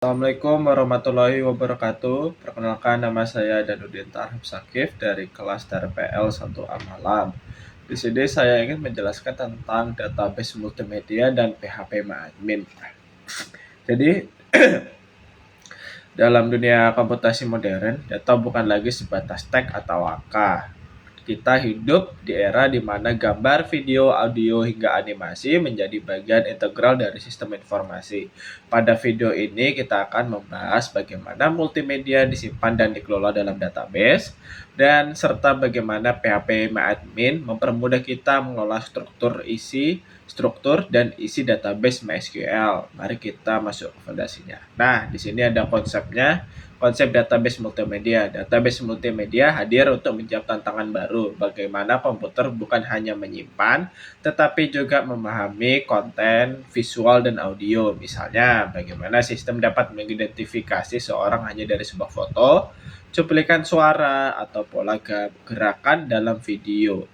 Assalamualaikum warahmatullahi wabarakatuh. Perkenalkan, nama saya Danuddin Tarhab Sakif dari kelas TRPL 1A Malam. Di sini saya ingin menjelaskan tentang database multimedia dan PHP admin. Jadi, dalam dunia komputasi modern, data bukan lagi sebatas teks atau angka. Kita hidup di era di mana gambar, video, audio, hingga animasi menjadi bagian integral dari sistem informasi. Pada video ini kita akan membahas bagaimana multimedia disimpan dan dikelola dalam database, dan serta bagaimana PHP MyAdmin mempermudah kita mengelola struktur dan isi database MySQL. Mari kita masuk ke fondasinya. Nah, di sini ada konsepnya. Konsep database multimedia. Database multimedia hadir untuk menjawab tantangan baru. Bagaimana komputer bukan hanya menyimpan, tetapi juga memahami konten, visual, dan audio. Misalnya, bagaimana sistem dapat mengidentifikasi seorang hanya dari sebuah foto, cuplikan suara, atau pola gerakan dalam video,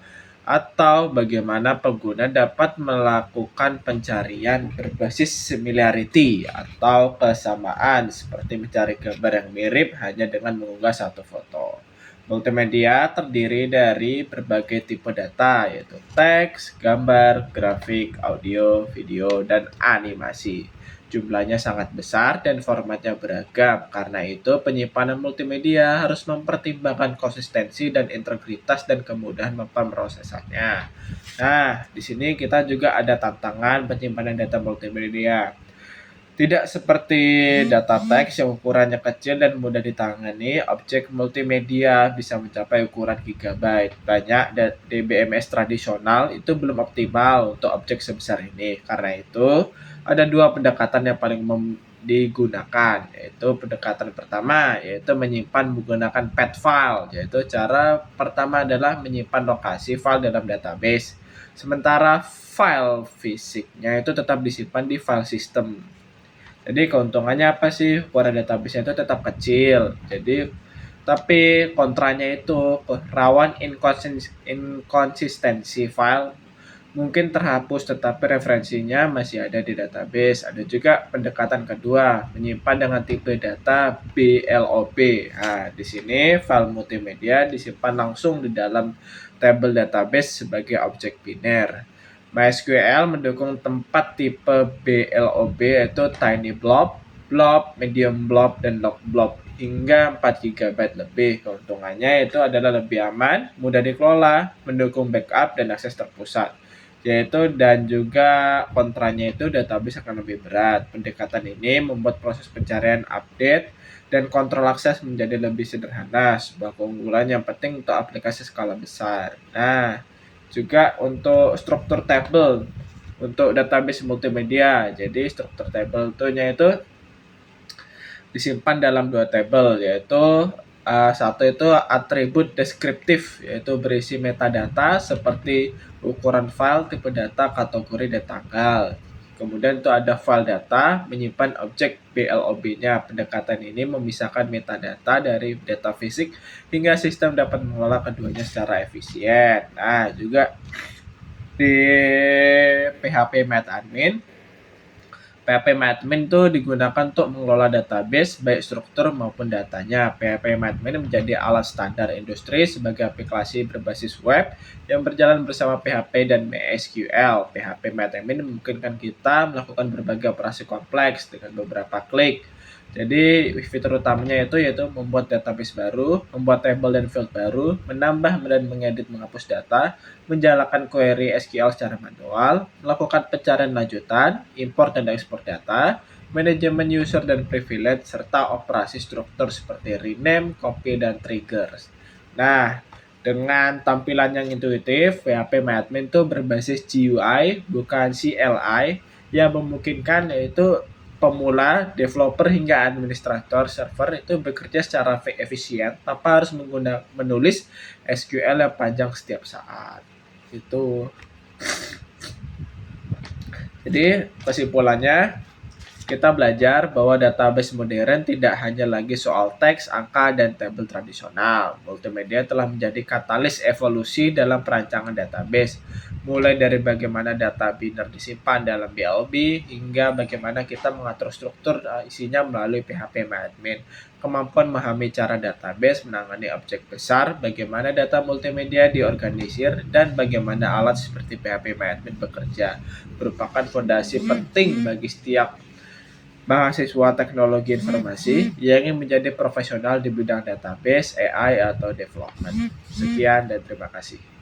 atau bagaimana pengguna dapat melakukan pencarian berbasis similarity atau kesamaan seperti mencari gambar yang mirip hanya dengan mengunggah satu foto. Multimedia terdiri dari berbagai tipe data, yaitu teks, gambar, grafik, audio, video, dan animasi. Jumlahnya sangat besar dan formatnya beragam. Karena itu, penyimpanan multimedia harus mempertimbangkan konsistensi dan integritas dan kemudahan pemrosesannya. Nah, di sini kita juga ada tantangan penyimpanan data multimedia. Tidak seperti data teks yang ukurannya kecil dan mudah ditangani, objek multimedia bisa mencapai ukuran gigabyte. Banyak DBMS tradisional itu belum optimal untuk objek sebesar ini. Karena itu, ada dua pendekatan yang paling digunakan, yaitu pendekatan pertama yaitu menyimpan menggunakan pet file, yaitu cara pertama adalah menyimpan lokasi file dalam database, sementara file fisiknya itu tetap disimpan di file system. Jadi keuntungannya apa sih? Ukuran database itu tetap kecil. Jadi tapi kontranya itu rawan inkonsistensi file mungkin terhapus tetapi referensinya masih ada di database. Ada juga pendekatan kedua, menyimpan dengan tipe data BLOB. Nah, di sini file multimedia disimpan langsung di dalam tabel database sebagai objek biner. MySQL mendukung tempat tipe BLOB yaitu tiny blob, blob, medium blob, dan log blob hingga 4 GB lebih. Keuntungannya itu adalah lebih aman, mudah dikelola, mendukung backup dan akses terpusat. Yaitu dan juga kontranya itu database akan lebih berat. Pendekatan ini membuat proses pencarian, update, dan kontrol akses menjadi lebih sederhana, sebuah keunggulan yang penting untuk aplikasi skala besar. Nah, juga untuk struktur table untuk database multimedia. Jadi struktur table itu disimpan dalam dua table, yaitu satu itu atribut deskriptif, yaitu berisi metadata seperti ukuran file, tipe data, kategori, dan tanggal. Kemudian itu ada file data, menyimpan objek BLOB-nya. Pendekatan ini memisahkan metadata dari data fisik hingga sistem dapat mengelola keduanya secara efisien. Nah, juga di PHP MyAdmin itu digunakan untuk mengelola database baik struktur maupun datanya. PHP MyAdmin menjadi alat standar industri sebagai aplikasi berbasis web yang berjalan bersama PHP dan MySQL. PHP MyAdmin memungkinkan kita melakukan berbagai operasi kompleks dengan beberapa klik. Jadi fitur utamanya itu yaitu membuat database baru, membuat table dan field baru, menambah dan mengedit menghapus data, menjalankan query SQL secara manual, melakukan pencarian lanjutan, import dan ekspor data, manajemen user dan privilege, serta operasi struktur seperti rename, copy, dan triggers. Nah, dengan tampilan yang intuitif, PHP MyAdmin itu berbasis GUI, bukan CLI, yang memungkinkan yaitu pemula, developer, hingga administrator server itu bekerja secara efisien tanpa harus menulis SQL yang panjang setiap saat. Itu. Jadi kesimpulannya, Kita belajar bahwa database modern tidak hanya lagi soal teks, angka, dan tabel tradisional. Multimedia telah menjadi katalis evolusi dalam perancangan database, mulai dari bagaimana data biner disimpan dalam BLB hingga bagaimana kita mengatur struktur isinya melalui PHP-MyAdmin. Kemampuan memahami cara database menangani objek besar, bagaimana data multimedia diorganisir, dan bagaimana alat seperti PHP-MyAdmin bekerja merupakan fondasi penting bagi setiap mahasiswa teknologi informasi yang ingin menjadi profesional di bidang database, AI, atau development. Sekian dan terima kasih.